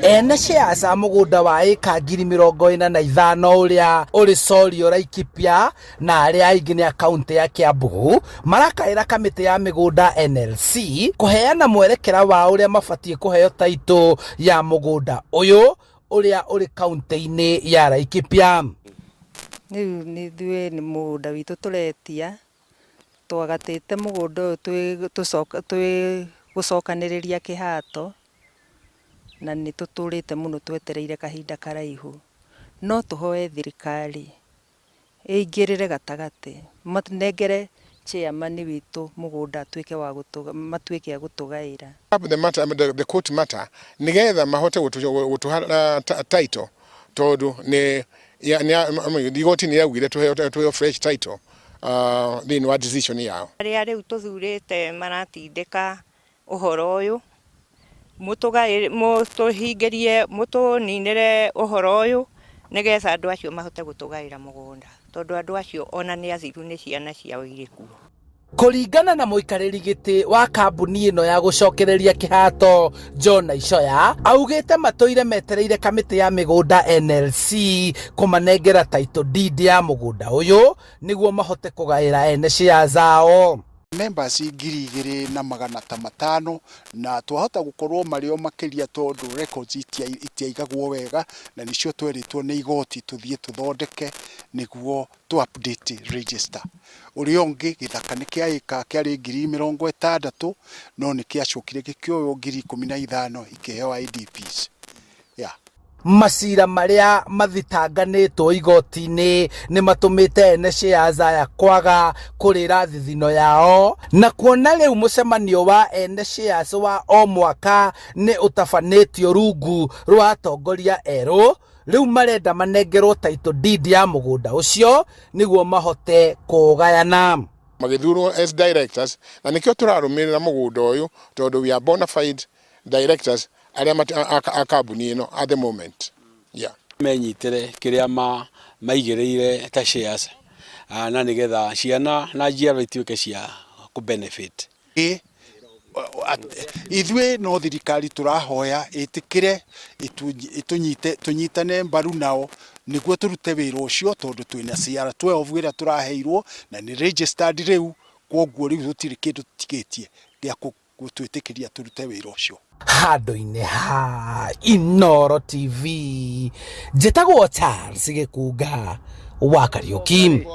ene ciaca mũgũnda wa ĩka 45,000 ũrĩa ũrĩ Solio Laikipia na arĩa aingĩ nĩ a kaunti ya Kiambu marakaĩra kamĩtĩ ya mĩgũnda NLC kũheana mwerekera wa ũrĩa mabatiĩ kũheo taitũ ya mũgũnda ũyũ ũrĩa ũrĩ kaunti-inĩ ya Laikipia. Rĩu nĩ ithuĩ nĩ mũgũnda witũ tũretia, twagatĩte mũgũnda ũyũ twĩ gũcokanĩrĩria kĩhato, na nĩ tũtũrĩte mũno twetereire kahinda karaihu. No tũhoe thirikari ĩingĩrĩre gatagatĩ, manengere chairman witũ mũgũnda matuĩke a gũtũgaĩra. The court matter nigetha mahote gũtũha title tondũ nĩ igoti nĩ yaugire tũheo fresh title thĩinĩ wa decision yao. Arĩa rĩu tũthurĩte maratindĩka ũhoro ũyũ, mũtũhingĩrie mũtũninĩre ũhoro ũyũ nĩgetha andũ acio mahote gũtũgaĩra mũgũnda, tondũ andũ acio ona nĩ athiru nĩ ciana ciao irĩ kuo. Kũringana na mũikarĩri gĩtĩ wa kambuni ĩno ya gũcokereria kĩhato John Icoya, augĩte matũire metereire kamĩtĩ ya mĩgũnda NLC kũmanengera title deed ya mũgũnda ũyũ nĩguo mahote kũgaĩra ene share zao. Members 2,500 na twahota gũkorwo marĩo makĩria tondũ records itiaigagwo wega, na nĩcio tweritwo nĩ igoti tũthiĩ tũthondeke nĩguo tu update register. Ũrĩa ũngĩ gĩthaka nĩ kĩa ĩka kĩarĩ 60,000 no nĩ kĩacokire gĩkĩoywo 15,000 ikĩheo IDPs. Macira marĩa mathitanganĩtwo igoti-inĩ nĩ matũmĩte ene shares aya kwaga kũrĩra thithino yao, na kuona rĩu mũcemanio wa ene shares wa o mwaka nĩ ũtabanĩtio rungu rwa atongoria erũ, rĩu marenda manengerwo title deed ya mũgũnda ũcio nĩguo mahote kũgayana. Magĩthurwo as directors, na nĩkĩo tũrarũmĩrĩra mũgũnda ũyũ tondũ we are bona fide directors arĩa a kambuni ĩno at the moment. Menyitĩre kĩrĩa maigĩrĩire ta shares na nĩgetha ciana na njiarwa ituĩke cia kũ-benefit. Ithuĩ no thirikari tũrahoya ĩtĩkĩre tũnyitane mbaru nao nĩguo tũrute wĩra ũcio, tondũ twĩna CR 12 ĩrĩa tũraheirwo na nĩ registered rĩu, kwoguo rĩu gũtirĩ kĩndũ tũtigĩtie gĩa gũtwĩtĩkĩria tũrute wĩra ũcio. Handũ-inĩ ha Inooro TV, njĩtagwo Charles Gĩkunga wa Kariũki.